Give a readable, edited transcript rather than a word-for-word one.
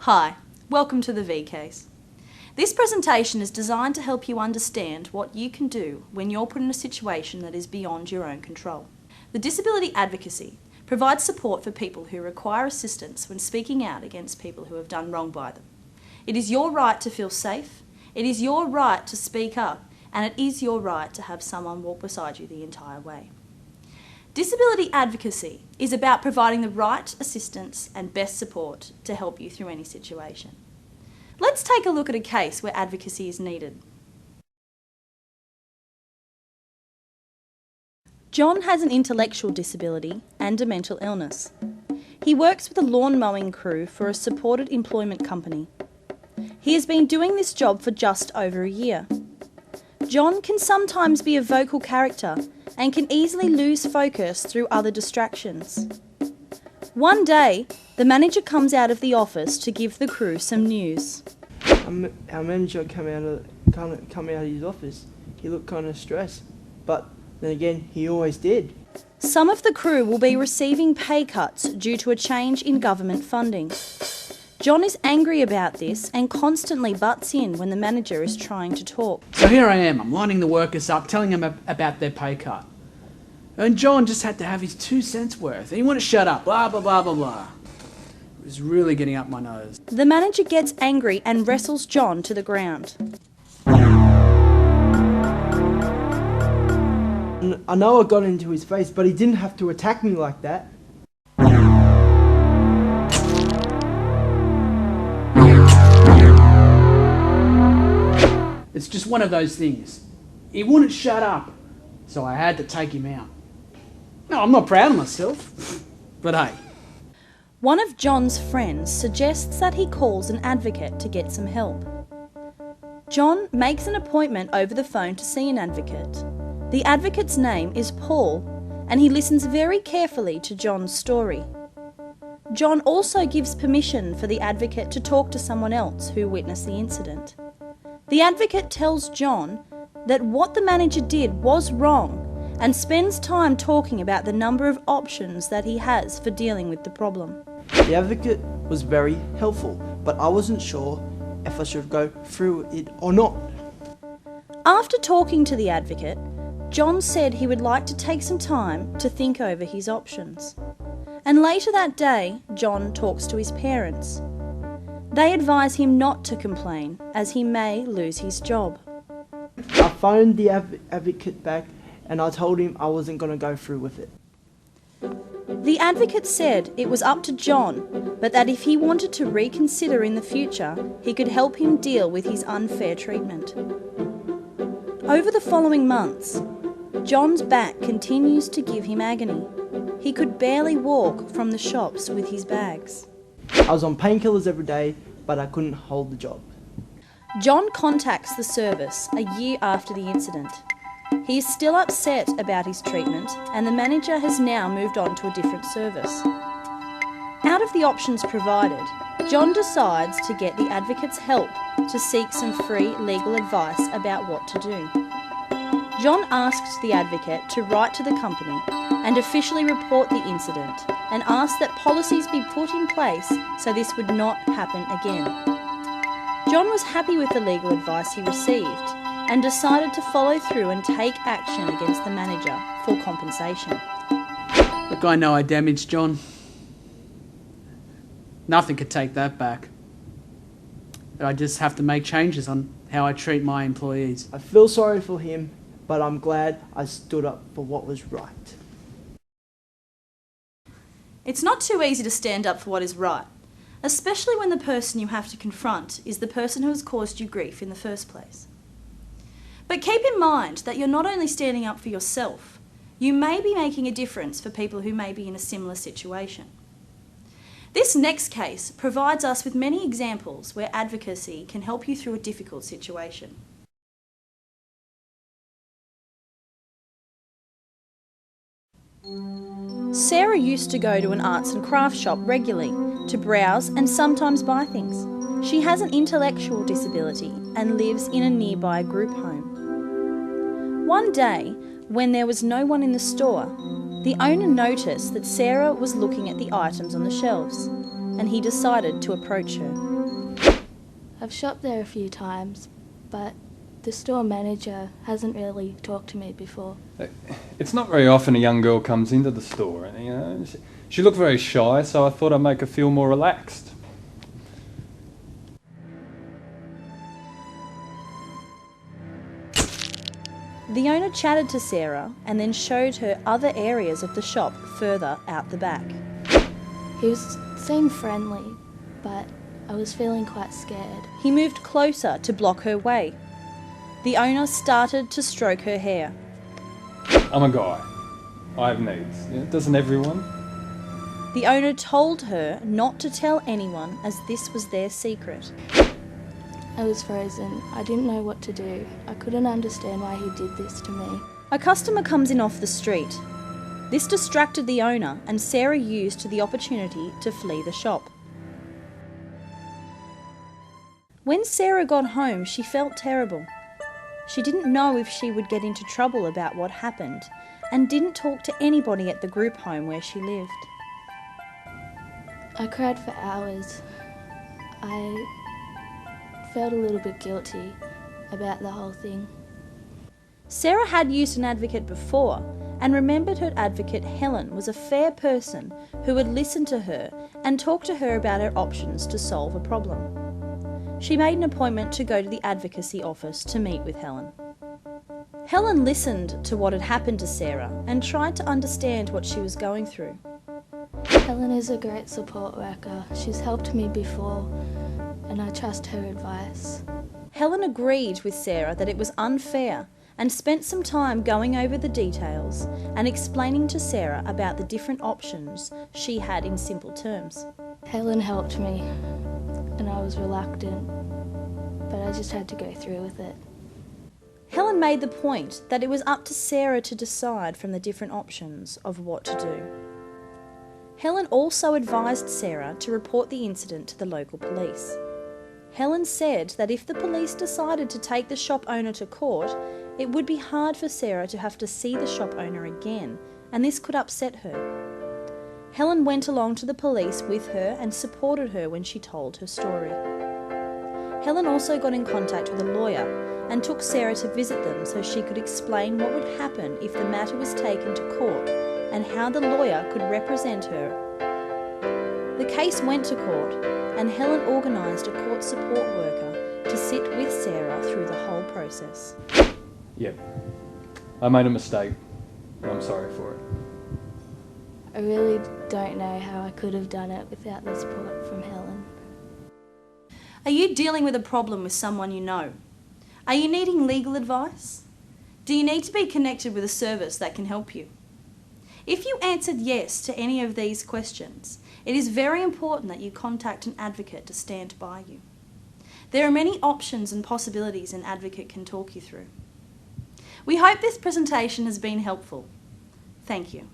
Hi, welcome to the V Case. This presentation is designed to help you understand what you can do when you're put in a situation that is beyond your own control. The Disability Advocacy provides support for people who require assistance when speaking out against people who have done wrong by them. It is your right to feel safe, it is your right to speak up, and it is your right to have someone walk beside you the entire way. Disability advocacy is about providing the right assistance and best support to help you through any situation. Let's take a look at a case where advocacy is needed. John has an intellectual disability and a mental illness. He works with a lawn mowing crew for a supported employment company. He has been doing this job for just over a year. John can sometimes be a vocal character and can easily lose focus through other distractions. One day, the manager comes out of the office to give the crew some news. Our manager come out of his office. He looked kind of stressed, but then again, he always did. Some of the crew will be receiving pay cuts due to a change in government funding. John is angry about this and constantly butts in when the manager is trying to talk. So here I am, I'm lining the workers up, telling them about their pay cut. And John just had to have his 2 cents worth. And he wanted to shut up, blah, blah, blah, blah, blah. It was really getting up my nose. The manager gets angry and wrestles John to the ground. I know I got into his face, but he didn't have to attack me like that. It's just one of those things. He wouldn't shut up, so I had to take him out. No, I'm not proud of myself, but hey. One of John's friends suggests that he calls an advocate to get some help. John makes an appointment over the phone to see an advocate. The advocate's name is Paul, and he listens very carefully to John's story. John also gives permission for the advocate to talk to someone else who witnessed the incident. The advocate tells John that what the manager did was wrong and spends time talking about the number of options that he has for dealing with the problem. The advocate was very helpful, but I wasn't sure if I should go through it or not. After talking to the advocate, John said he would like to take some time to think over his options. And later that day, John talks to his parents. They advise him not to complain, as he may lose his job. I phoned the advocate back and I told him I wasn't going to go through with it. The advocate said it was up to John, but that if he wanted to reconsider in the future, he could help him deal with his unfair treatment. Over the following months, John's back continues to give him agony. He could barely walk from the shops with his bags. I was on painkillers every day, but I couldn't hold the job. John contacts the service a year after the incident. He is still upset about his treatment, and the manager has now moved on to a different service. Out of the options provided, John decides to get the advocate's help to seek some free legal advice about what to do. John asks the advocate to write to the company and officially report the incident and ask that policies be put in place so this would not happen again. John was happy with the legal advice he received and decided to follow through and take action against the manager for compensation. Look, I know I damaged John. Nothing could take that back. But I just have to make changes on how I treat my employees. I feel sorry for him, but I'm glad I stood up for what was right. It's not too easy to stand up for what is right, especially when the person you have to confront is the person who has caused you grief in the first place. But keep in mind that you're not only standing up for yourself, you may be making a difference for people who may be in a similar situation. This next case provides us with many examples where advocacy can help you through a difficult situation. Sarah used to go to an arts and crafts shop regularly to browse and sometimes buy things. She has an intellectual disability and lives in a nearby group home. One day, when there was no one in the store, the owner noticed that Sarah was looking at the items on the shelves, and he decided to approach her. I've shopped there a few times, but the store manager hasn't really talked to me before. It's not very often a young girl comes into the store, and she looked very shy, so I thought I'd make her feel more relaxed. The owner chatted to Sarah and then showed her other areas of the shop further out the back. He seemed friendly, but I was feeling quite scared. He moved closer to block her way. The owner started to stroke her hair. I'm a guy. I have needs. Doesn't everyone? The owner told her not to tell anyone as this was their secret. I was frozen. I didn't know what to do. I couldn't understand why he did this to me. A customer comes in off the street. This distracted the owner and Sarah used the opportunity to flee the shop. When Sarah got home, she felt terrible. She didn't know if she would get into trouble about what happened and didn't talk to anybody at the group home where she lived. I cried for hours. I felt a little bit guilty about the whole thing. Sarah had used an advocate before and remembered her advocate Helen was a fair person who would listen to her and talk to her about her options to solve a problem. She made an appointment to go to the advocacy office to meet with Helen. Helen listened to what had happened to Sarah and tried to understand what she was going through. Helen is a great support worker. She's helped me before, and I trust her advice. Helen agreed with Sarah that it was unfair and spent some time going over the details and explaining to Sarah about the different options she had in simple terms. Helen helped me, and I was reluctant, but I just had to go through with it. Helen made the point that it was up to Sarah to decide from the different options of what to do. Helen also advised Sarah to report the incident to the local police. Helen said that if the police decided to take the shop owner to court, it would be hard for Sarah to have to see the shop owner again, and this could upset her. Helen went along to the police with her and supported her when she told her story. Helen also got in contact with a lawyer and took Sarah to visit them so she could explain what would happen if the matter was taken to court and how the lawyer could represent her. The case went to court, and Helen organised a court support worker to sit with Sarah through the whole process. Yep. I made a mistake, and I'm sorry for it. I really don't know how I could have done it without the support from Helen. Are you dealing with a problem with someone you know? Are you needing legal advice? Do you need to be connected with a service that can help you? If you answered yes to any of these questions, it is very important that you contact an advocate to stand by you. There are many options and possibilities an advocate can talk you through. We hope this presentation has been helpful. Thank you.